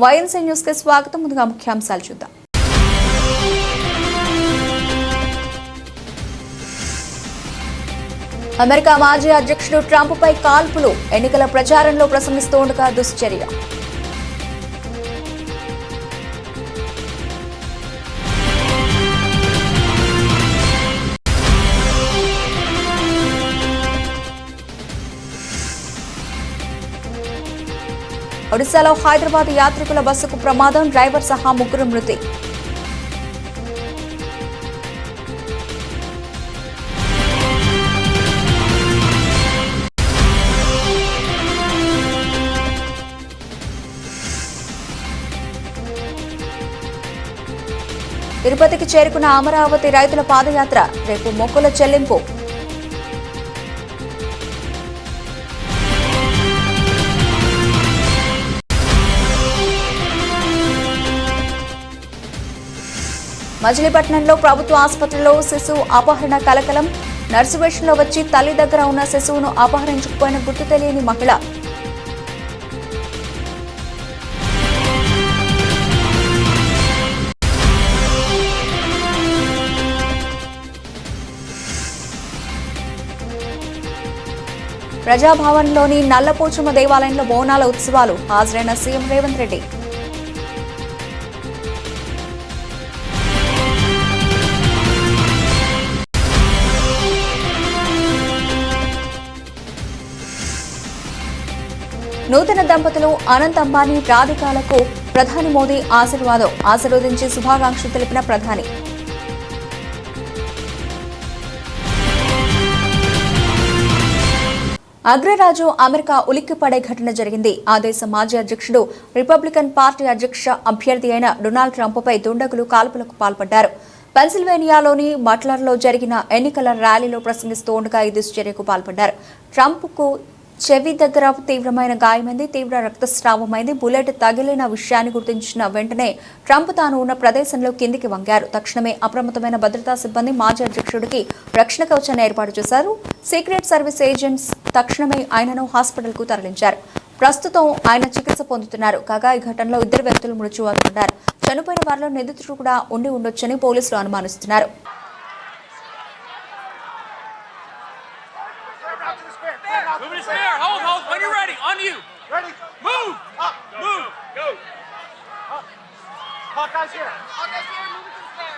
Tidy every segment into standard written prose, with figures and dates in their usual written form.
YNC news కి స్వాగతం. ముందుగా ముఖ్యాంశాలు చూద్దాం. అమెరికా మాజీ అధ్యక్షుడు ట్రంప్ పై కాల్పులు, ఎన్నికల ప్రచారంలో ప్రసంగిస్తుండగా దుశ్చర్య. ఒడిశాలో హైదరాబాద్ యాత్రికుల బస్సుకు ప్రమాదం, డ్రైవర్ సహా ముగ్గురు మృతి. తిరుపతికి చేరుకున్న అమరావతి రైతుల పాదయాత్ర, రేపు మొక్కుల చెల్లింపు. మచిలీపట్నంలో ప్రభుత్వ ఆసుపత్రిలో శిశువు అపహరణ కలకలం, నర్సు వేషంలో వచ్చి తల్లి దగ్గర ఉన్న శిశువును అపహరించుకుపోయిన గుర్తు తెలియని మహిళ. ప్రజాభవన్లోని నల్లపోచమ్మ దేవాలయంలో బోనాల ఉత్సవాలు, హాజరైన సీఎం రేవంత్ రెడ్డి. నూతన దంపతులు అనంత్ అంబానీ, రాధికాలకు ప్రధాని మోదీ ఆశీర్వదించి శుభాకాంక్షలు తెలిపిన ప్రధాని. అగ్రరాజు అమెరికా ఉలిక్కిపడే ఘటన జరిగింది. ఆ దేశ మాజీ అధ్యక్షుడు, రిపబ్లికన్ పార్టీ అధ్యక్ష అభ్యర్థి అయిన డొనాల్డ్ ట్రంప్పై దుండగులు కాల్పులకు పాల్పడ్డారు. పెన్సిల్వేనియాలోని బట్లర్లో జరిగిన ఎన్నికల ర్యాలీలో ప్రసంగిస్తూ ఉండగా ఈ దుశ్చర్యకు పాల్పడ్డారు. ట్రంప్కు చెవి దగ్గర తీవ్రమైన గాయమైంది, తీవ్ర రక్తస్రావమైంది. బుల్లెట్ తగిలిన విషయాన్ని గుర్తించిన వెంటనే ట్రంప్ తాను ఉన్న ప్రదేశంలో కిందికి వంగారు. తక్షణమే అప్రమత్తమైన భద్రతా సిబ్బంది మాజీ అధ్యక్షుడికి రక్షణ కవచాన్ని ఏర్పాటు చేశారు. సీక్రెట్ సర్వీస్ ఏజెంట్స్ తక్షణమే ఆయనను హాస్పిటల్కు తరలించారు. ప్రస్తుతం ఆయన చికిత్స పొందుతున్నారు. కాగా ఈ ఘటనలో 2 వ్యక్తులు మృత్యువాత చనిపోయిన వారిలో నిందితుడు కూడా ఉండి ఉండొచ్చని పోలీసులు అనుమానిస్తున్నారు. When you're ready, on you. Ready? Move! Up! Move! Go! Up! Hawkeye's here. Hawkeye's here, move it to the stair.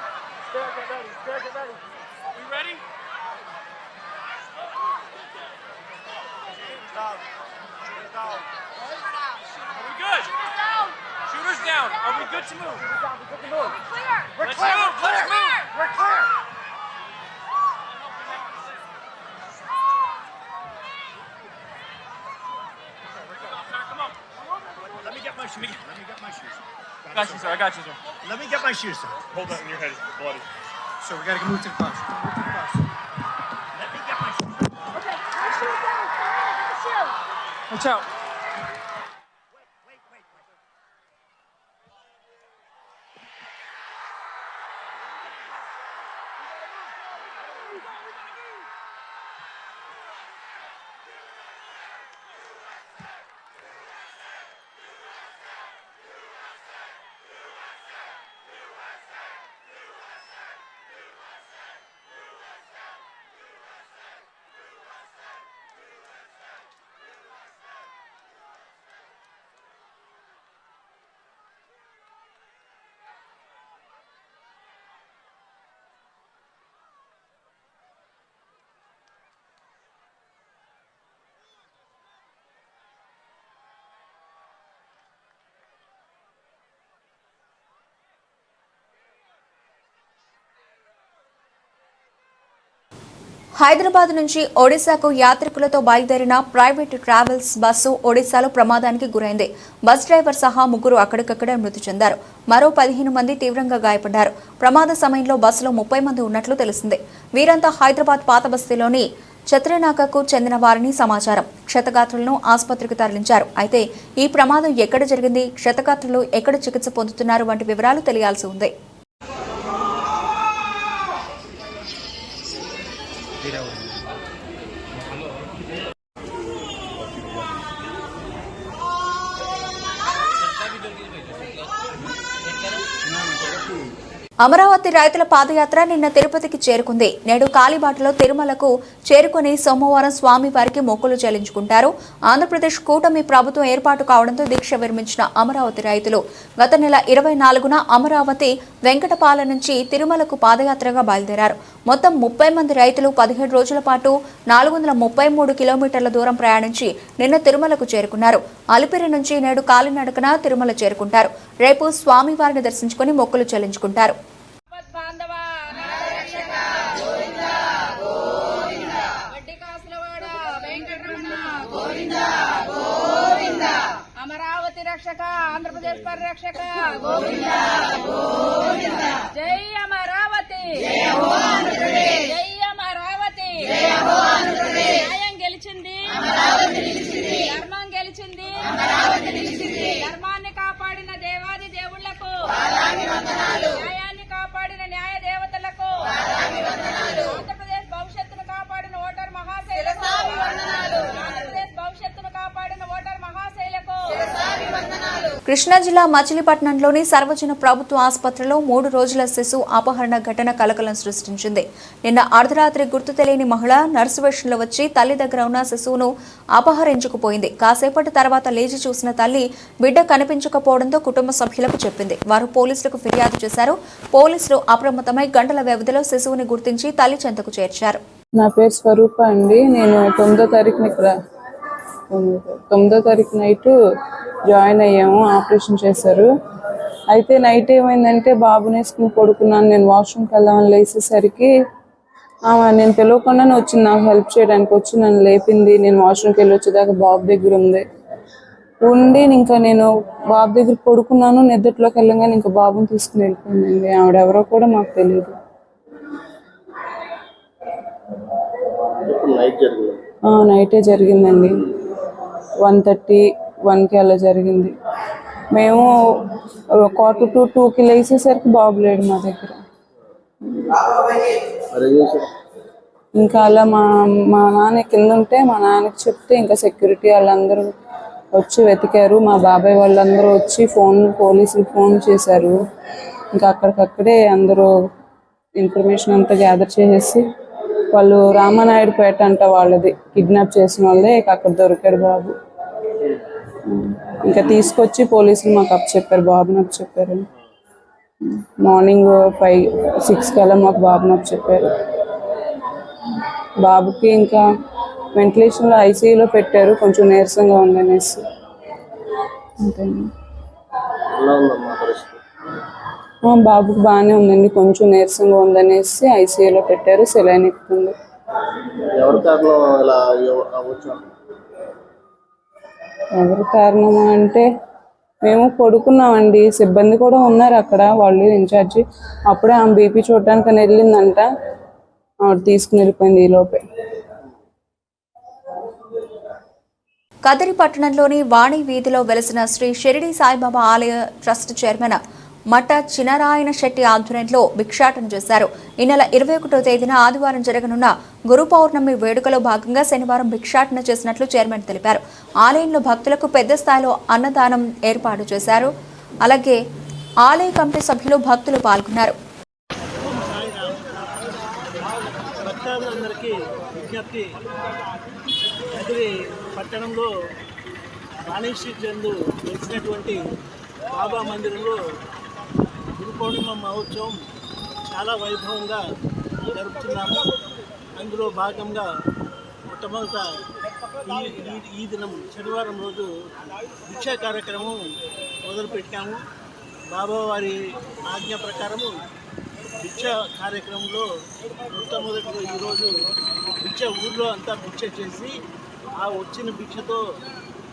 Stair, get ready. Stair, get ready. We ready? Shooters down. Shooters down. Are we good? Shooters down. Shooters down. Are we good to move? Shooters down. We're good to move. Clear. We're Let's clear. move. We're Let's clear. move. We're clear. Come on. Let me get my shoes. Let me get my shoes. I got you, sir. I got you, sir. Let me get my shoes, sir. Hold that in your head. It's bloody. So we gotta move to the bus. Move to the bus. Let me get my shoes. Okay, my shoe down. My shoe. Watch out. Wait. Hyderabad నుంచి ఒడిశాకు యాత్రికులతో బయలుదేరిన private travels bus ఒడిశాలో ప్రమాదానికి గురైంది. Bus driver సహా ముగ్గురు అక్కడికక్కడే మృతి చెందారు. మరో 15 మంది తీవ్రంగా గాయపడ్డారు. ప్రమాద సమయంలో బస్సులో 30 మంది ఉన్నట్లు తెలిసింది. వీరంతా హైదరాబాద్ పాత బస్తీలోని చత్రనాకకు చెందిన వారని సమాచారం. క్షతగాత్రులను ఆసుపత్రికి తరలించారు. అయితే ఈ ప్రమాదం ఎక్కడ జరిగింది, క్షతగాత్రులు ఎక్కడ చికిత్స పొందుతున్నారు వంటి వివరాలు తెలియాల్సి ఉంది. అమరావతి రైతుల పాదయాత్ర నిన్న తిరుపతికి చేరుకుంది. నేడు కాలిబాటలో తిరుమలకు చేరుకుని సోమవారం స్వామివారికి మొక్కులు చెల్లించుకుంటారు. ఆంధ్రప్రదేశ్ కూటమి ప్రభుత్వం ఏర్పాటు కావడంతో దీక్ష విరమించిన అమరావతి రైతులు గత నెల 24న అమరావతి వెంకటపాల నుంచి తిరుమలకు పాదయాత్రగా బయలుదేరారు. మొత్తం 30 మంది రైతులు 17 రోజుల పాటు 433 కిలోమీటర్ల దూరం ప్రయాణించి నిన్న తిరుమలకు చేరుకున్నారు. అలిపిరి నుంచి నేడు కాలినడకన తిరుమల చేరుకుంటారు. రేపు స్వామివారిని దర్శించుకుని మొక్కులు చెల్లించుకుంటారు. అమరావతి రక్షక ఆంధ్రప్రదేశ్ పరిరక్షక గోవింద గోవింద జై అమరావతి జై అమరావతి న్యాయం గెలిచింది ధర్మం గెలిచింది ధర్మాన్ని కాపాడిన దేవాది దేవుళ్లకు న్యాయాన్ని కాపాడిన న్యాయ దేవతలకు ఆంధ్రప్రదేశ్ భవిష్యత్తును కాపాడిన ఓటర్ మహాశైలకు ఆంధ్రప్రదేశ్ భవిష్యత్తును కాపాడిన ఓటర్ మహాశైలకు కృష్ణా జిల్లా మచిలీపట్నంలోని సర్వజన ప్రభుత్వ ఆసుపత్రిలో 3 రోజుల శిశు అపహరణ ఘటన కలకలం సృష్టించింది. నిన్న అర్ధరాత్రి గుర్తు తెలియని మహిళ నర్సు వేషంలో వచ్చి తల్లి దగ్గర ఉన్న శిశువును అపహరించుకుపోయింది. కాసేపటి తర్వాత లేచి చూసిన తల్లి బిడ్డ కనిపించకపోవడంతో కుటుంబ సభ్యులకు చెప్పింది. వారు పోలీసులకు ఫిర్యాదు చేశారు. పోలీసులు అప్రమత్తమై గంటల వ్యవధిలో శిశువుని గుర్తించి తల్లి చెంతకు చేర్చారు. నా పేరు స్వరూప అండి. నేను 9వ తారీఖున ఇక్కడ 9వ తారీఖు నైట్ జాయిన్ అయ్యాము. ఆపరేషన్ చేశారు. అయితే నైట్ ఏమైందంటే బాబుని వేసుకుని పడుకున్నాను. నేను వాష్రూమ్కి వెళ్దామని లేచేసరికి నేను పిలవకుండానే వచ్చింది. నాకు హెల్ప్ చేయడానికి వచ్చి నన్ను లేపింది. నేను వాష్రూమ్కి వెళ్ళి వచ్చేదాకా బాబు దగ్గర ఉండి ఇంకా నేను బాబు దగ్గర పడుకున్నాను. నిద్రలోకి వెళ్ళగానే ఇంకా బాబుని తీసుకుని వెళ్ళిపోయిందండి. ఆవిడెవరో కూడా మాకు తెలియదు. నైటే జరిగిందండి. 1:30-1కి అలా జరిగింది. మేము 1:45-2కి లేచేసరికి బాబు లేడు మా దగ్గర. ఇంకా అలా మా నాన్న కింద ఉంటే మా నాన్నకి చెప్తే ఇంకా సెక్యూరిటీ వాళ్ళందరూ వచ్చి వెతికారు. మా బాబాయ్ వాళ్ళందరూ వచ్చి పోలీసులు ఫోన్ చేశారు. ఇంకా అక్కడికక్కడే అందరూ ఇన్ఫర్మేషన్ అంతా గ్యాదర్ చేసేసి వాళ్ళు రామానాయుడుపేట అంట వాళ్ళది కిడ్నాప్ చేసిన వాళ్ళే అక్కడ దొరికాడు బాబు. ఇంకా తీసుకొచ్చి పోలీసులు మాకు అప్పచెప్పారు. బాబుని అప్పచెప్పారు. మార్నింగ్ 5-6 కల్లా మాకు బాబుని అప్పచెప్పారు. బాబుకి ఇంకా వెంటిలేషన్లో ఐసీయూలో పెట్టారు. కొంచెం నీరసంగా ఉందనేసి. అంతేండి. బాబుకి బాగానే ఉందండి. కొంచెం నీరసంగా ఉందనేసి ఐసీయూలో పెట్టారు. సెలైన్ ఎక్కుతుంది. ఎవరు కారణమా అంటే మేము పడుకున్నామండి. సిబ్బంది కూడా ఉన్నారు అక్కడ, వాళ్ళు ఇన్ఛార్జి. అప్పుడే ఆమె బీపీ చూడటానికి వెళ్ళిందంట. ఆవిడ తీసుకుని వెళ్ళిపోయింది ఈలోపే. కదిరి పట్టణంలోని వాణి వీధిలో వెలసిన శ్రీ షిరిడి సాయిబాబా ఆలయ ట్రస్ట్ చైర్మన్ మఠ చినరాయణ శెట్టి ఆధ్వర్యంలో భిక్షాటన చేశారు. ఈ నెల 21వ తేదీన ఆదివారం జరగనున్న గురు పౌర్ణమి వేడుకలో భాగంగా శనివారం భిక్షాటన చేసినట్లు చైర్మన్ తెలిపారు. ఆలయంలో భక్తులకు పెద్ద స్థాయిలో అన్నదానం ఏర్పాటు చేశారు. అలాగే ఆలయ కమిటీ సభ్యులు భక్తులు పాల్గొన్నారు. భక్తులందరికీ విజ్ఞప్తి, కదిరి పట్టణంలో రాణి స్ట్రీట్ యందు వెలిసినటువంటి బాబా మందిరంలో గురు పౌర్ణిమ మహోత్సవం చాలా వైభవంగా జరుపుతున్నాము. అందులో భాగంగా మొట్టమొదట ఈ దినం శనివారం రోజు భిక్షా కార్యక్రమం మొదలుపెట్టాము. బాబా వారి ఆజ్ఞ ప్రకారము భిక్ష కార్యక్రమంలో మొట్టమొదటిగా ఈరోజు ఊళ్ళో అంతా భిక్ష చేసి ఆ వచ్చిన భిక్షతో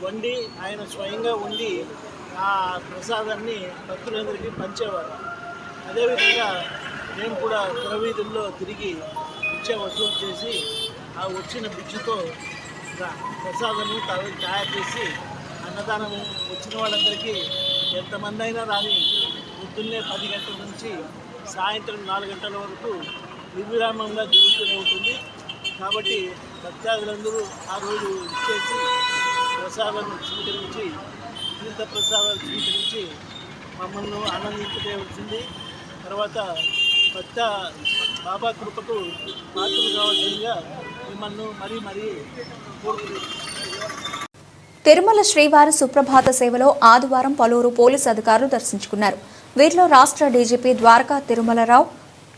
వండి ఆయన స్వయంగా వండి ఆ ప్రసాదాన్ని భక్తులందరికీ పంచేవారు. అదేవిధంగా మేము కూడా పురవీధుల్లో తిరిగి భిక్ష వసూలు చేసి ఆ వచ్చిన భిక్షతో ప్రసాదము తయారు చేసి అన్నదానం వచ్చిన వాళ్ళందరికీ ఎంతమంది అయినా రాని పొద్దున్నే 10 గంటల నుంచి సాయంత్రం 4 గంటల వరకు నిర్విరామంగా జరుగుతూనే ఉంటుంది. కాబట్టి భక్తాదులందరూ ఆ రోజు ఇచ్చేసి ప్రసాదాలను స్వీకరించి తీర్థ ప్రసాదాలు స్వీకరించి మమ్మల్ని ఆనందించవలసింది. తర్వాత కొత్త బాబా కృపకు పాత్రలు కావాల్సిందిగా మిమ్మల్ని మరీ కోరుతున్నాను. తిరుమల శ్రీవారి సుప్రభాత సేవలో ఆదివారం పలువురు పోలీసు అధికారులు దర్శించుకున్నారు. వీరిలో రాష్ట్ర డీజీపీ ద్వారకా తిరుమలరావు,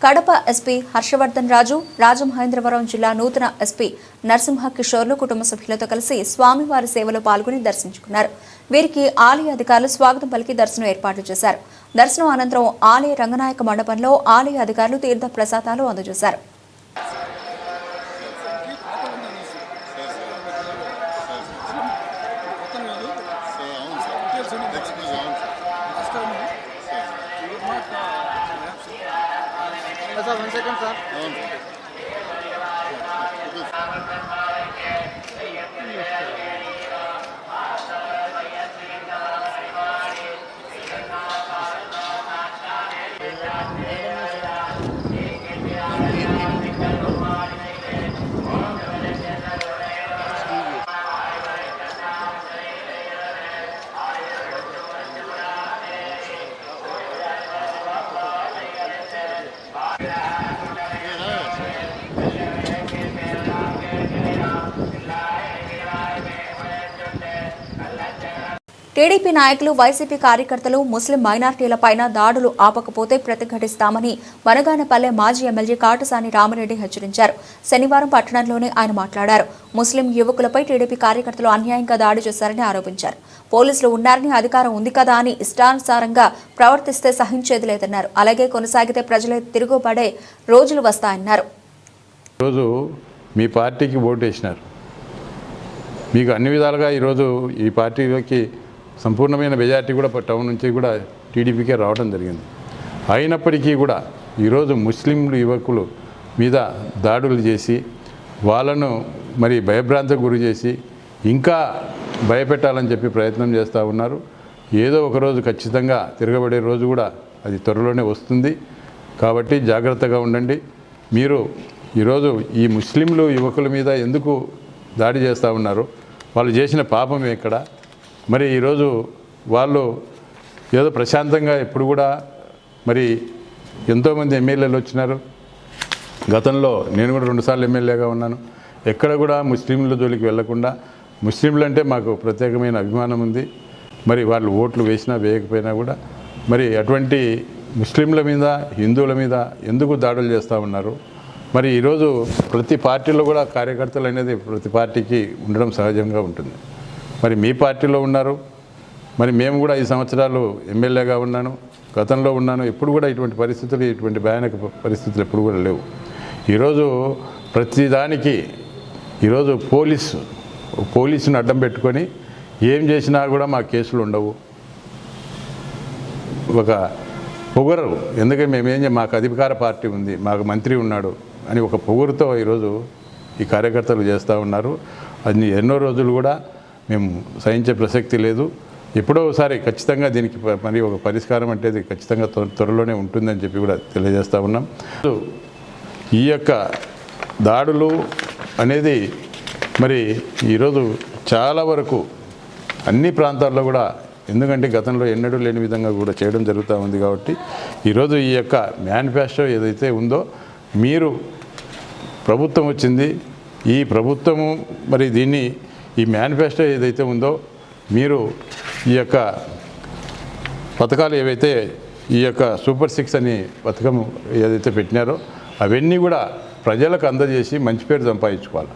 కడప ఎస్పీ హర్షవర్ధన్ రాజు, రాజమహేంద్రవరం జిల్లా నూతన ఎస్పీ నరసింహ కిషోర్లు కుటుంబ సభ్యులతో కలిసి స్వామివారి సేవలో పాల్గొని దర్శించుకున్నారు. వీరికి ఆలయ అధికారులు స్వాగతం పలికి దర్శనం ఏర్పాట్లు చేశారు. దర్శనం అనంతరం ఆలయ రంగనాయక మండపంలో ఆలయ అధికారులు తీర్థ ప్రసాదాలు అందజేశారు. టీడీపీ నాయకులు, వైసీపీ కార్యకర్తలు ముస్లిం మైనార్టీలపైన దాడులు ఆపకపోతే ప్రతిఘటిస్తామని వనగానపల్లె మాజీ ఎమ్మెల్యే కాటసాని రామిరెడ్డి హెచ్చరించారు. శనివారం పట్టణంలోనే ఆయన మాట్లాడారు. ముస్లిం యువకులపై టీడీపీ కార్యకర్తలు అన్యాయంగా దాడి చేశారని ఆరోపించారు. పోలీసులు ఉన్నారని, అధికారం ఉంది కదా అని ఇష్టానుసారంగా ప్రవర్తిస్తే సహించేది లేదన్నారు. అలాగే కొనసాగితే ప్రజలే తిరుగుబడే రోజులు వస్తాయన్నారు. ఈరోజు మీ పార్టీకి ఓటు వేసినారు. మీకు అన్ని విధాలుగా ఈరోజు ఈ పార్టీలోకి సంపూర్ణమైన మెజార్టీ కూడా టౌన్ నుంచి కూడా టీడీపీకే రావడం జరిగింది. అయినప్పటికీ కూడా ఈరోజు ముస్లింలు యువకులు మీద దాడులు చేసి వాళ్ళను మరి భయభ్రాంతికి గురి చేసి ఇంకా భయపెట్టాలని చెప్పి ప్రయత్నం చేస్తూ ఉన్నారు. ఏదో ఒకరోజు ఖచ్చితంగా తిరగబడే రోజు కూడా అది త్వరలోనే వస్తుంది. కాబట్టి జాగ్రత్తగా ఉండండి. మీరు ఈరోజు ఈ ముస్లింలు యువకుల మీద ఎందుకు దాడి చేస్తూ ఉన్నారు? వాళ్ళు చేసిన పాపం ఎక్కడ? మరి ఈరోజు వాళ్ళు ఏదో ప్రశాంతంగా ఎప్పుడు కూడా మరి ఎంతోమంది ఎమ్మెల్యేలు వచ్చినారు. గతంలో నేను కూడా 2 సార్లు ఎమ్మెల్యేగా ఉన్నాను. ఎక్కడ కూడా ముస్లింల జోలికి వెళ్లకుండా, ముస్లింలు అంటే మాకు ప్రత్యేకమైన అభిమానం ఉంది. మరి వాళ్ళు ఓట్లు వేసినా వేయకపోయినా కూడా మరి అటువంటి ముస్లింల మీద, హిందువుల మీద ఎందుకు దాడులు చేస్తూ ఉన్నారు? మరి ఈరోజు ప్రతి పార్టీలో కూడా కార్యకర్తలు అనేది ప్రతి పార్టీకి ఉండడం సహజంగా ఉంటుంది. మరి మీ పార్టీలో ఉన్నారు, మరి మేము కూడా 5 సంవత్సరాలు ఎమ్మెల్యేగా ఉన్నాను, గతంలో ఉన్నాను. ఎప్పుడు కూడా ఇటువంటి పరిస్థితులు, ఇటువంటి భయానక పరిస్థితులు ఎప్పుడు కూడా లేవు. ఈరోజు ప్రతిదానికి ఈరోజు పోలీసును అడ్డం పెట్టుకొని ఏం చేసినా కూడా మా కేసులు ఉండవు. ఒక పొగరు, ఎందుకంటే మాకు అధికార పార్టీ ఉంది, మాకు మంత్రి ఉన్నాడు అని ఒక పొగురుతో ఈరోజు ఈ కార్యకర్తలు చేస్తూ ఉన్నారు. అది ఎన్నో రోజులు కూడా మేము సహించే ప్రసక్తి లేదు. ఎప్పుడో ఒకసారి ఖచ్చితంగా దీనికి మరి ఒక పరిష్కారం అంటే ఖచ్చితంగా త్వరలోనే ఉంటుందని చెప్పి కూడా తెలియజేస్తూ ఉన్నాం. ఈ యొక్క దాడులు అనేది మరి ఈరోజు చాలా వరకు అన్ని ప్రాంతాల్లో కూడా, ఎందుకంటే గతంలో ఎన్నడూ లేని విధంగా కూడా చేయడం జరుగుతూ ఉంది. కాబట్టి ఈరోజు ఈ యొక్క మేనిఫెస్టో ఏదైతే ఉందో, మీరు ప్రభుత్వం వచ్చింది, ఈ ప్రభుత్వము మరి దీన్ని ఈ మేనిఫెస్టో ఏదైతే ఉందో మీరు ఈ యొక్క పథకాలు ఏవైతే ఈ యొక్క సూపర్ 6 అని పథకం ఏదైతే పెట్టినారో అవన్నీ కూడా ప్రజలకు అందజేసి మంచి పేరు సంపాదించుకోవాలి.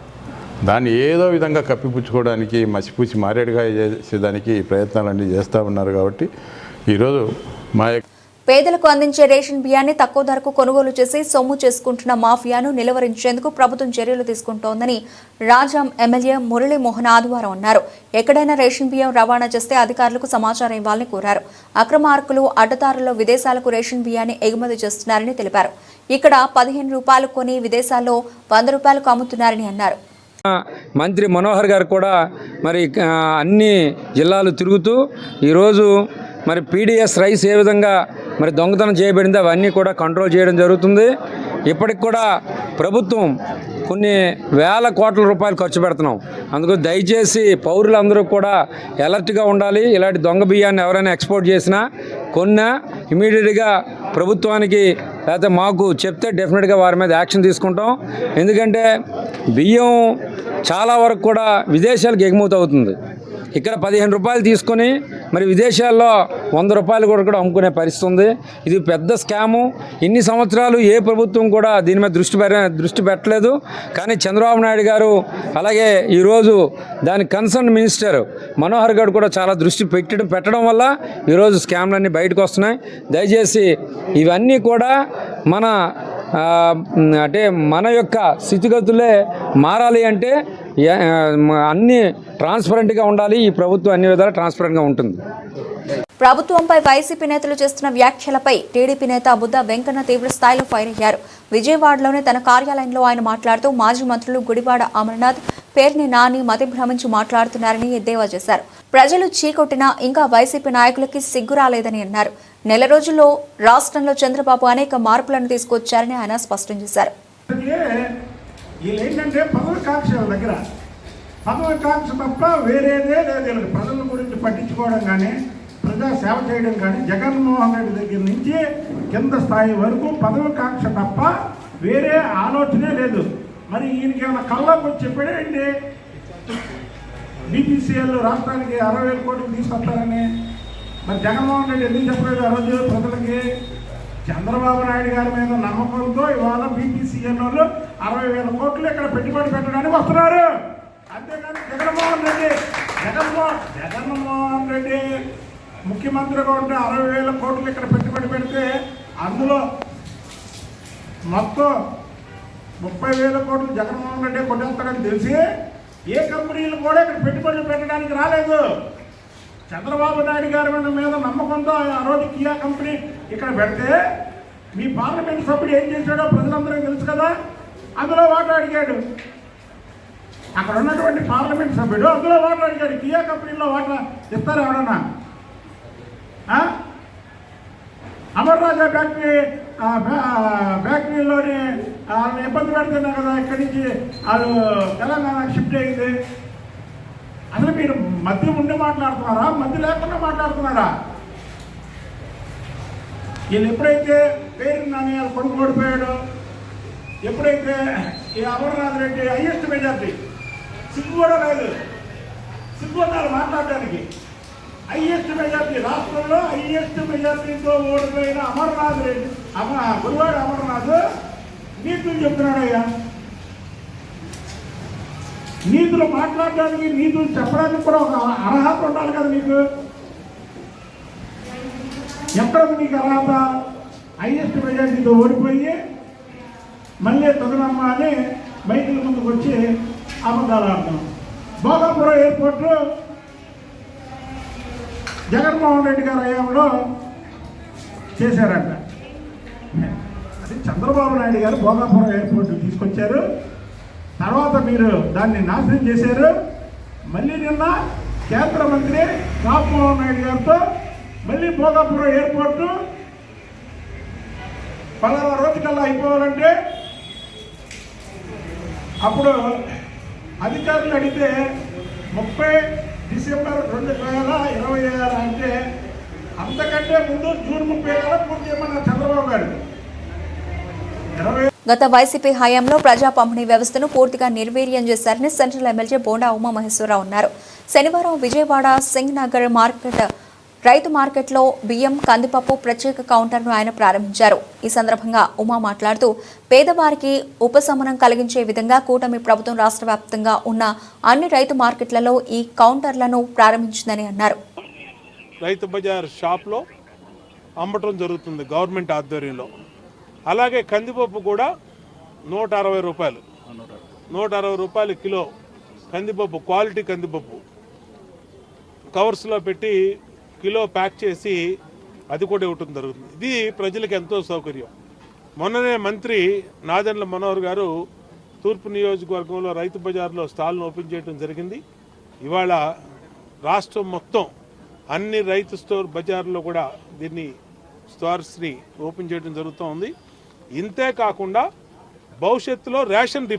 దాన్ని ఏదో విధంగా కప్పిపుచ్చుకోవడానికి, మసిపూసి మారేడుగా చేసేదానికి ప్రయత్నాలన్నీ చేస్తూ ఉన్నారు. కాబట్టి ఈరోజు మా పేదలకు అందించే రేషన్ బియ్యాన్ని తక్కువ ధరకు కొనుగోలు చేసి సొమ్ము చేసుకుంటున్న మాఫియాను నిలువరించేందుకు ప్రభుత్వం చర్యలు తీసుకుంటోందని రాజాం ఎమ్మెల్యే మురళీమోహన్ ఆదివారం అన్నారు. ఎక్కడైనా రేషన్ బియ్యం రవాణా చేస్తే అధికారులకు సమాచారం ఇవ్వాలని కోరారు. అక్రమార్కులు అడ్డదారుల్లో విదేశాలకు రేషన్ బియ్యాన్ని ఎగుమతి చేస్తున్నారని తెలిపారు. ఇక్కడ 15 రూపాయలు కొని విదేశాల్లో 100 రూపాయలకు అమ్ముతున్నారని అన్నారు. మంత్రి మనోహర్ గారు కూడా మరి అన్ని జిల్లాలు తిరుగుతూ ఈరోజు మరి పీడిఎస్ రైస్ ఏ విధంగా మరి దొంగతనం చేయబడింది అవన్నీ కూడా కంట్రోల్ చేయడం జరుగుతుంది. ఇప్పటికి కూడా ప్రభుత్వం కొన్ని వేల కోట్ల రూపాయలు ఖర్చు పెడుతున్నాం. అందుకు దయచేసి పౌరులందరూ కూడా అలర్ట్గా ఉండాలి. ఇలాంటి దొంగ బియ్యాన్ని ఎవరైనా ఎక్స్పోర్ట్ చేసినా కొన్నా ఇమీడియట్గా ప్రభుత్వానికి లేకపోతే మాకు చెప్తే డెఫినెట్గా వారి మీద యాక్షన్ తీసుకుంటాం. ఎందుకంటే బియ్యం చాలా వరకు కూడా విదేశాలకు ఎగుమతి అవుతుంది. ఇక్కడ 15 రూపాయలు తీసుకొని మరి విదేశాల్లో 100 రూపాయలు కూడా అమ్ముకునే పరిస్థితి ఉంది. ఇది పెద్ద స్కాము. ఇన్ని సంవత్సరాలు ఏ ప్రభుత్వం కూడా దీని మీద దృష్టి పెట్టలేదు. కానీ చంద్రబాబు నాయుడు గారు అలాగే ఈరోజు దాని కన్సర్న్ మినిస్టర్ మనోహర్ గారు కూడా చాలా దృష్టి పెట్టడం వల్ల ఈరోజు స్కామ్లన్నీ బయటకు వస్తున్నాయి. దయచేసి ఇవన్నీ కూడా అంటే మన యొక్క స్థితిగతులే మారాలి అంటే అన్నీ ట్రాన్స్పరెంట్గా ఉండాలి. ఈ ప్రభుత్వం అన్ని విధాలా ట్రాన్స్పరెంట్గా ఉంటుంది. ప్రభుత్వంపై వైసీపీ నేతలు చేస్తున్న వ్యాఖ్యలపై టీడీపీ నేత బుద్ధ వెంకన్న తీవ్ర స్థాయిలో ఫైర్ అయ్యారు. విజయవాడలోని తన కార్యాలయంలో ఆయన మాట్లాడుతూ మాజీ మంత్రులు గుడివాడ అమర్నాథ్, పేర్ని నాని మతి భ్రమించి మాట్లాడుతున్నారని ఎద్దేవా చేశారు. ప్రజలు చీకొట్టినా ఇంకా వైసీపీ నాయకులకి సిగ్గు రాలేదని అన్నారు. నెల రోజుల్లో రాష్ట్రంలో చంద్రబాబు అనేక మార్పులను తీసుకొచ్చారని ఆయన స్పష్టం చేశారు. పదవికాంక్ష తప్ప వేరేదే లేదు. ప్రజల గురించి పట్టించుకోవడం కానీ ప్రజా సేవ చేయడం కానీ జగన్మోహన్ రెడ్డి దగ్గర నుంచి కింద స్థాయి వరకు పదవికాంక్ష తప్ప వేరే ఆలోచనే లేదు. మరి ఈయనకి ఏమైనా కళ్ళకు వచ్చి చెప్పాడేంటి బీపీసీఎల్ రాష్ట్రానికి 60,000 కోట్లు తీసుకొస్తారని? మరి జగన్మోహన్ రెడ్డి ఎందుకు చెప్పలేదు ఆ రోజు ప్రజలకి? చంద్రబాబు నాయుడు గారి మీద నమ్మకంతో ఇవాళ బీపీసీఎల్ వాళ్ళు 60,000 కోట్లు ఇక్కడ పెట్టుబడి పెట్టడానికి వస్తున్నారు. అంతేగాని జగన్మోహన్ రెడ్డి ముఖ్యమంత్రిగా ఉంటే 60,000 కోట్లు ఇక్కడ పెట్టుబడి పెడితే అందులో మొత్తం 30,000 కోట్లు జగన్మోహన్ రెడ్డి కొట్టేస్తాడని తెలిసి ఏ కంపెనీలు కూడా ఇక్కడ పెట్టుబడులు పెట్టడానికి రాలేదు. చంద్రబాబు నాయుడు గారి మీద నమ్మకంతో ఆ రోజు కియా కంపెనీ ఇక్కడ పెడితే మీ పార్లమెంట్ సభ్యుడు ఏం చేశాడో ప్రజలందరికీ తెలుసు కదా. అందులో వాటా అడిగాడు. అక్కడ ఉన్నటువంటి పార్లమెంట్ సభ్యుడు అందులో వాటా అడిగాడు. కియా కంపెనీలో వాటా ఇస్తారు ఎవడన్నా? అమర్ రాజా ఫ్యాక్టరీలోని వాళ్ళని ఇబ్బంది పెడుతున్నా కదా, ఇక్కడి నుంచి వాళ్ళు తెలంగాణకు షిఫ్ట్ అయింది. అసలు మీరు మధ్య ఉండి మాట్లాడుతున్నారా, మధ్య లేకుండా మాట్లాడుతున్నారా? వీళ్ళు ఎప్పుడైతే పేరు నాని వాళ్ళ కొడుకు ఓడిపోయాడో, ఎప్పుడైతే ఈ అమర్నాథ్ రెడ్డి హైయెస్ట్ మెజార్టీ, సిగ్గు కూడా లేదు, సిగ్గు ఉన్నారు మాట్లాడడానికి. హైయెస్ట్ మెజార్టీ, రాష్ట్రంలో హైయెస్ట్ మెజార్టీతో ఓడిపోయిన అమర్నాథ్ రెడ్డి గురువాడు అమర్నాథ్ నీతులు చెప్తున్నాడయ్యా. నీతులు మాట్లాడడానికి, నీతులు చెప్పడానికి కూడా ఒక అర్హత ఉండాలి కదా మీకు. ఎక్కడ మీకు అర్హత? హైయెస్ట్ మెజార్టీతో ఓడిపోయి మళ్ళీ తొగనమ్మ అని మైకుల ముందుకు వచ్చి అబద్ధాలు ఆడతాం. భోగాపురం ఎయిర్పోర్టు జగన్మోహన్ రెడ్డి గారి హయాంలో చేశారంట. అది చంద్రబాబు నాయుడు గారు భోగాపురం ఎయిర్పోర్ట్ తీసుకొచ్చారు. తర్వాత మీరు దాన్ని నాశనం చేశారు. మళ్ళీ నిన్న కేంద్ర మంత్రి రామ్మోహన్ నాయుడు గారితో మళ్ళీ భోగాపురం ఎయిర్పోర్టు 10వ రోజుకల్లా అయిపోవాలంటే అప్పుడు అధికారులు అడిగితే 30 డిసెంబర్ 2026 అంటే అంతకంటే ముందు జూన్ 30 పూర్తి చేయమన్నారు చంద్రబాబు గారు. గత వైసీపీ హయాంలో ప్రజా పంపిణీ వ్యవస్థను పూర్తిగా నిర్వీర్యం చేశారని సెంట్రల్ ఎమ్మెల్యే బోండా ఉమామహేశ్వరరావు అన్నారు. శనివారం విజయవాడ సింగ్ నగర్ రైతు మార్కెట్లో బియ్యం, కందిపప్పు ప్రత్యేక కౌంటర్ను ఆయన ప్రారంభించారు. ఈ సందర్భంగా ఉమా మాట్లాడుతూ పేదవారికి ఉపశమనం కలిగించే విధంగా కూటమి ప్రభుత్వం రాష్ట్ర వ్యాప్తంగా ఉన్న అన్ని రైతు మార్కెట్లలో ఈ కౌంటర్లను ప్రారంభించిందని అన్నారు. రైతు బజార్ షాప్లో అమ్మటం జరుగుతుంది గవర్నమెంట్ ఆధ్వర్యంలో. అలాగే కందిపప్పు కూడా 160 రూపాయలు, 160 రూపాయలు కిలో కందిపప్పు, క్వాలిటీ కందిపప్పు కవర్స్లో పెట్టి కిలో ప్యాక్ చేసి అది కూడా ఇవ్వటం జరుగుతుంది. ఇది ప్రజలకు ఎంతో సౌకర్యం. మొన్ననే మంత్రి నాదెండ్ల మనోహర్ గారు తూర్పు నియోజకవర్గంలో రైతు బజార్లో స్టాల్ను ఓపెన్ చేయడం జరిగింది. ఇవాళ రాష్ట్రం మొత్తం అన్ని రైతు స్టోర్ బజార్లో కూడా దీన్ని స్టోర్స్ని ఓపెన్ చేయడం జరుగుతూ ఉంది. ఇంతే కాకుండా భవిష్యత్తులో రేషన్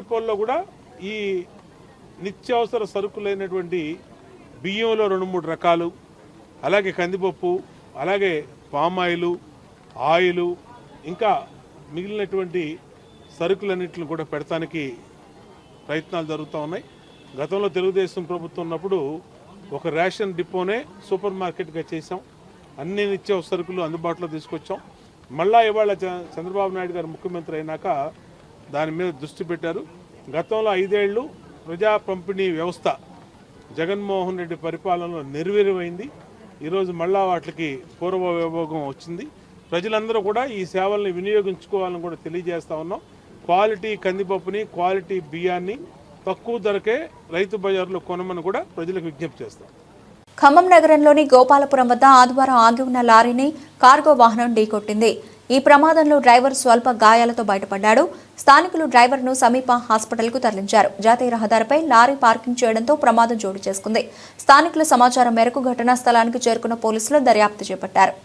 డిపోల్లో కూడా ఈ నిత్యావసర సరుకులైనటువంటి బియ్యంలో 2-3 రకాలు, అలాగే కందిపప్పు, అలాగే పామాయిలు, ఆయిలు, ఇంకా మిగిలినటువంటి సరుకులన్నింటిని కూడా పెడతానికి ప్రయత్నాలు జరుగుతూ ఉన్నాయి. గతంలో తెలుగుదేశం ప్రభుత్వం ఉన్నప్పుడు ఒక రేషన్ డిపోనే సూపర్ మార్కెట్గా చేసాం. అన్ని నిత్యావసర సరుకులు అందుబాటులో తీసుకొచ్చాం. మళ్ళా ఇవాళ చంద్రబాబు నాయుడు గారు ముఖ్యమంత్రి అయినాక దాని మీద దృష్టి పెట్టారు. గతంలో 5 ఏళ్ళు ప్రజా పంపిణీ వ్యవస్థ జగన్మోహన్ రెడ్డి పరిపాలనలో నిర్వీర్యమైంది. ఈరోజు మళ్ళా వాటికి పూర్వ వైభోగం వచ్చింది. ప్రజలందరూ కూడా ఈ సేవల్ని వినియోగించుకోవాలని కూడా తెలియజేస్తా ఉన్నాం. క్వాలిటీ కందిపప్పుని, క్వాలిటీ బియ్యాన్ని తక్కువ ధరకే రైతు బజార్లో కొనమని కూడా ప్రజలకు విజ్ఞప్తి చేస్తాం. ఖమ్మం నగరంలోని గోపాలపురం వద్ద ఆదివారం ఆగి ఉన్న లారీని కార్గో వాహనం ఢీకొట్టింది. ఈ ప్రమాదంలో డ్రైవర్ స్వల్ప గాయాలతో బయటపడ్డాడు. స్థానికులు డ్రైవర్ను సమీప హాస్పిటల్కు తరలించారు. జాతీయ రహదారిపై లారీ పార్కింగ్ చేయడంతో ప్రమాదం చోటు చేసుకుంది. స్థానికుల సమాచారం మేరకు ఘటనా స్థలానికి చేరుకున్న పోలీసులు దర్యాప్తు చేపట్టారు.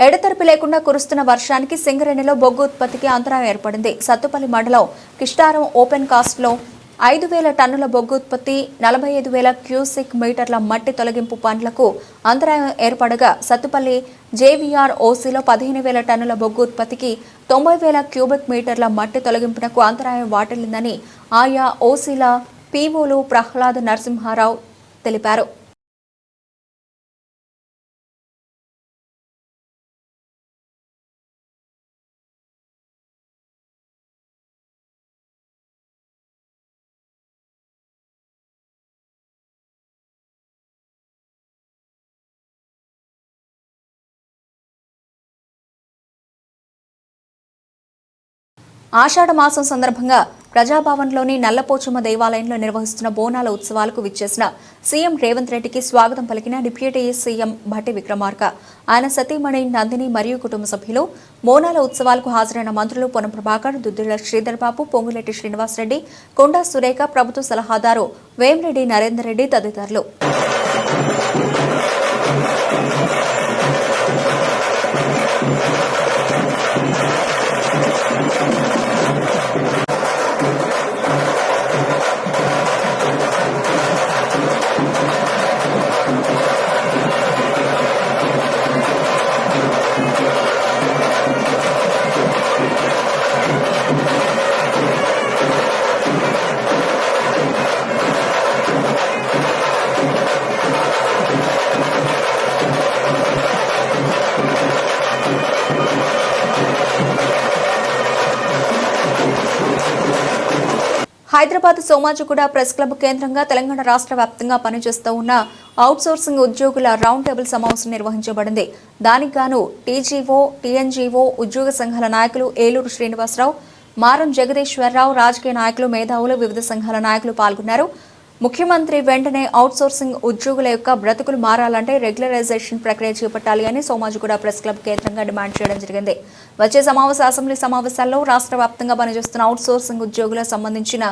ఎడతెరిపి లేకుండా కురుస్తున్న వర్షానికి సింగరేణిలో బొగ్గు ఉత్పత్తికి అంతరాయం ఏర్పడింది. సత్తుపల్లి మండలం కిష్టారం ఓపెన్ కాస్ట్లో 5,000 టన్నుల బొగ్గు ఉత్పత్తి, 45,000 క్యూసెక్ మీటర్ల మట్టి తొలగింపు పనులకు అంతరాయం ఏర్పడగా సత్తుపల్లి జేవీఆర్ ఓసీలో 15,000 టన్నుల బొగ్గు ఉత్పత్తికి 90,000 క్యూబిక్ మీటర్ల మట్టి తొలగింపునకు అంతరాయం వాటిల్లిందని ఆయా ఓసీల పీఓలు ప్రహ్లాద్ నరసింహారావు తెలిపారు. ఆషాఢ మాసం సందర్భంగా ప్రజాభవన్లోని నల్లపోచమ్మ దేవాలయంలో నిర్వహిస్తున్న బోనాల ఉత్సవాలకు విచ్చేసిన సీఎం రేవంత్ రెడ్డికి స్వాగతం పలికిన డిప్యూటీ సీఎం భట్టి విక్రమార్క, ఆయన సతీమణి నందిని మరియు కుటుంబ సభ్యులు. బోనాల ఉత్సవాలకు హాజరైన మంత్రులు పొన్నం ప్రభాకర్, దుద్దిళ్ల శ్రీధర్ బాబు, పొంగులేటి శ్రీనివాసరెడ్డి, కొండా సురేఖ, ప్రభుత్వ సలహాదారు వేమిరెడ్డి నరేందర్ రెడ్డి తదితరులు. హైదరాబాద్ సోమాజిగూడ ప్రెస్ క్లబ్ కేంద్రంగా తెలంగాణ రాష్ట్ర వ్యాప్తంగా పనిచేస్తూ ఉన్న అవుట్సోర్సింగ్ ఉద్యోగుల రౌండ్ టేబుల్ సమావేశం నిర్వహించబడింది. దానికి గాను టీజీఓ, టీఎన్జీఓ ఉద్యోగ సంఘాల నాయకులు ఏలూరు శ్రీనివాసరావు, మారం జగదీశ్వరరావు, రాజకీయ నాయకులు, మేధావులు, వివిధ సంఘాల నాయకులు పాల్గొన్నారు. ముఖ్యమంత్రి వెంటనే అవుట్సోర్సింగ్ ఉద్యోగుల యొక్క బ్రతుకులు మారాలంటే రెగ్యులరైజేషన్ ప్రక్రియ చేపట్టాలి అని సోమాజిగూడ ప్రెస్ క్లబ్ కేంద్రంగా డిమాండ్ చేయడం జరిగింది. వచ్చే అసెంబ్లీ సమావేశాల్లో రాష్ట్ర వ్యాప్తంగా పనిచేస్తున్న అవుట్సోర్సింగ్ ఉద్యోగులకు సంబంధించిన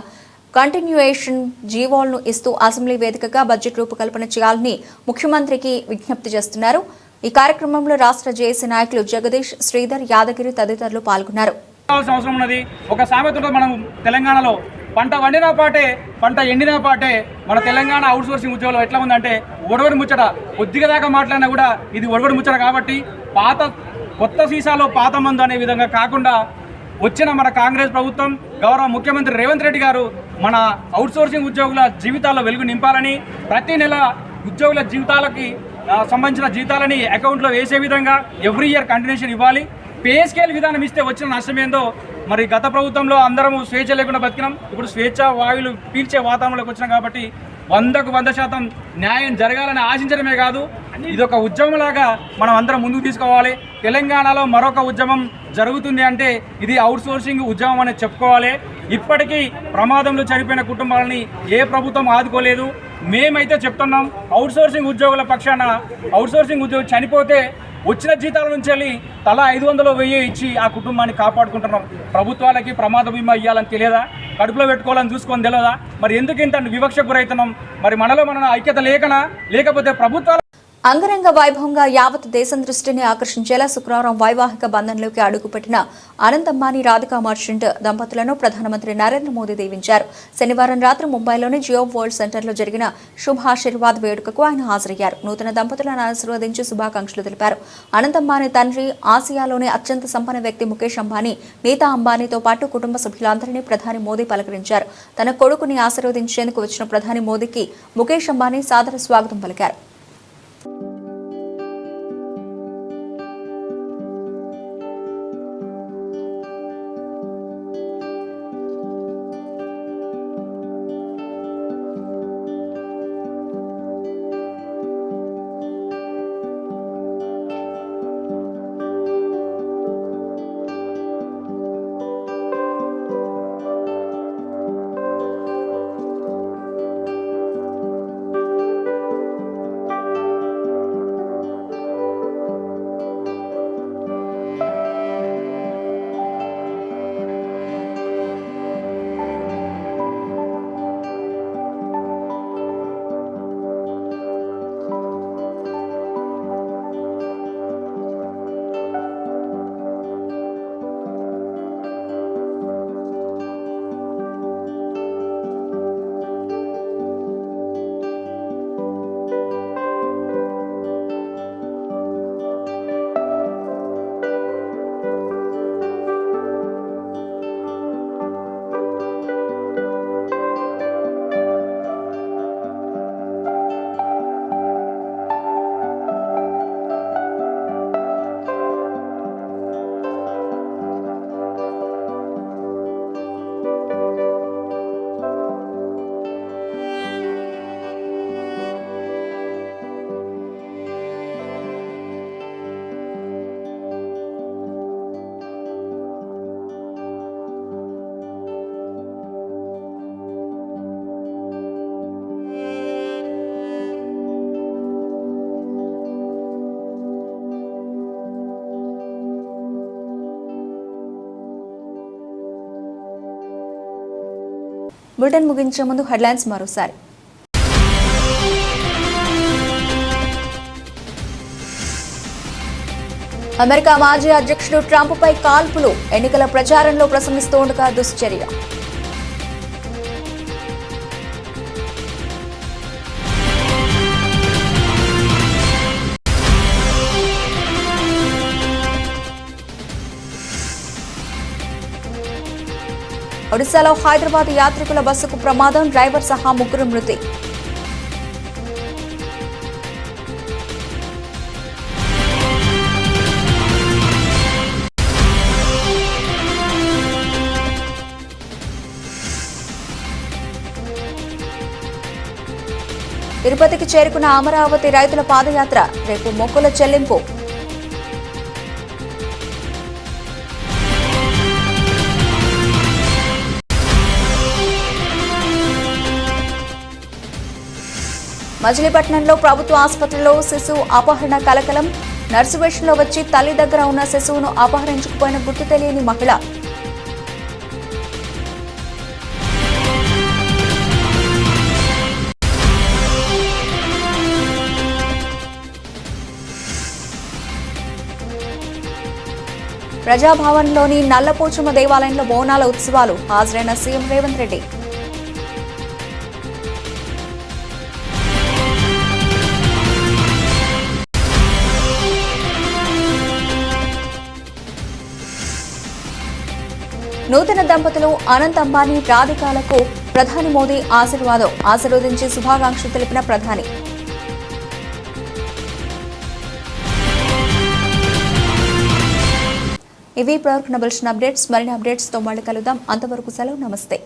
కంటిన్యూయేషన్ జీవోలను ఇస్తూ అసెంబ్లీ వేదికగా బడ్జెట్ రూపకల్పన చేయాలని ముఖ్యమంత్రికి విజ్ఞప్తి చేస్తున్నారు. ఈ కార్యక్రమంలో రాష్ట్ర జేఏసీ నాయకులు జగదీష్, శ్రీధర్, యాదగిరి తదితరులు పాల్గొన్నారు. అవసరం ఉన్నది. ఒక సామెత ఉంటుంది మనం తెలంగాణలో, పంట వండిన పాటే పంట ఎండిన పాటే. మన తెలంగాణ అవుట్సోర్సింగ్ ఉద్యోగులు ఎట్లా ఉందంటే ఒడవడి ముచ్చట. కొద్దిగా దాకా మాట్లాడినా కూడా ఇది ఒడవడి ముచ్చట. కాబట్టి కొత్త సీసాలో పాత మందు అనే విధంగా కాకుండా వచ్చిన మన కాంగ్రెస్ ప్రభుత్వం, గౌరవ ముఖ్యమంత్రి రేవంత్ రెడ్డి గారు మన అవుట్సోర్సింగ్ ఉద్యోగుల జీవితాల్లో వెలుగు నింపాలని, ప్రతి నెల ఉద్యోగుల జీవితాలకి సంబంధించిన జీతాలని అకౌంట్లో వేసే విధంగా ఎవ్రీ ఇయర్ కంటిన్యూషన్ ఇవ్వాలి. పే స్కేల్ విధానం ఇస్తే వచ్చిన నష్టం ఏందో మరి గత ప్రభుత్వంలో అందరం స్వేచ్ఛ లేకుండా బతికినాం. ఇప్పుడు స్వేచ్ఛ వాయువులు పీల్చే వాతావరణంలోకి వచ్చినాం కాబట్టి 100% న్యాయం జరగాలని ఆశించడమే కాదు, ఇదొక ఉద్యమంలాగా మనం అందరం ముందుకు తీసుకోవాలి. తెలంగాణలో మరొక ఉద్యమం జరుగుతుంది అంటే ఇది అవుట్సోర్సింగ్ ఉద్యమం అని చెప్పుకోవాలి. ఇప్పటికీ ప్రమాదంలో చనిపోయిన కుటుంబాలని ఏ ప్రభుత్వం ఆదుకోలేదు. మేమైతే చెప్తున్నాం, అవుట్సోర్సింగ్ ఉద్యోగుల పక్షాన అవుట్సోర్సింగ్ ఉద్యోగి చనిపోతే వచ్చిన జీతాల నుంచి వెళ్ళి తలా 500 1000 ఇచ్చి ఆ కుటుంబాన్ని కాపాడుకుంటున్నాం. ప్రభుత్వాలకి ప్రమాద బీమా ఇవ్వాలని తెలియదా? కడుపులో పెట్టుకోవాలని చూసుకొని తెలియదా? మరి ఎందుకు ఇంత వివక్ష గురవుతున్నాం? మరి మనలో మన ఐక్యత లేకనా, లేకపోతే ప్రభుత్వాల అంగరంగ వైభవంగా యావత్ దేశం దృష్టిని ఆకర్షించేలా శుక్రవారం వైవాహిక బంధంలోకి అడుగుపెట్టిన అనంత్ అంబానీ రాధికా మర్చెంట్ దంపతులను ప్రధానమంత్రి నరేంద్ర మోదీ దీవించారు. శనివారం రాత్రి ముంబైలోని జియో వరల్డ్ సెంటర్లో జరిగిన శుభాశీర్వాద్ వేడుకకు ఆయన హాజరయ్యారు. నూతన దంపతులను ఆశీర్వదించి శుభాకాంక్షలు తెలిపారు. అనంత్ అంబానీ తండ్రి, ఆసియాలోని అత్యంత సంపన్న వ్యక్తి ముఖేష్ అంబానీ, నీతా అంబానీతో పాటు కుటుంబ సభ్యులందరినీ ప్రధాని మోదీ పలకరించారు. తన కొడుకుని ఆశీర్వదించేందుకు వచ్చిన ప్రధాని మోదీకి ముఖేష్ అంబానీ సాదర స్వాగతం పలికారు. బులెటిన్ ముగించే ముందు హెడ్లైన్స్ మరోసారి. అమెరికా మాజీ అధ్యక్షుడు ట్రంప్పై కాల్పులు, ఎన్నికల ప్రచారంలో ప్రసంగిస్తుండగా దుశ్చర్య. ఒడిశాలో హైదరాబాద్ యాత్రికుల బస్సుకు ప్రమాదం, డ్రైవర్ సహా 3 మృతి. తిరుపతికి చేరుకున్న అమరావతి రైతుల పాదయాత్ర, రేపు మొక్కుల చెల్లింపు. మచిలీపట్నంలో ప్రభుత్వ ఆసుపత్రిలో శిశువు అపహరణ కలకలం, నర్సు వేషంలో వచ్చి తల్లి దగ్గర ఉన్న శిశువును అపహరించుకుపోయిన గుర్తు తెలియని మహిళ. ప్రజాభవన్లోని నల్లపోచమ్మ దేవాలయంలో బోనాల ఉత్సవాలు, హాజరైన సీఎం రేవంత్ రెడ్డి. నూతన దంపతులు అనంత్ అంబానీ, రాధికాలకు ప్రధాని మోదీ ఆశీర్వాదం, ఆశీర్వదించి శుభాకాంక్షలు తెలిపిన ప్రధాని. ఇవి ప్రవర్తన బులెటిన్ అప్డేట్స్. మరిన్ని అప్డేట్స్తో మళ్ళీ కలుద్దాం. అంతవరకు సెలవు. నమస్తే.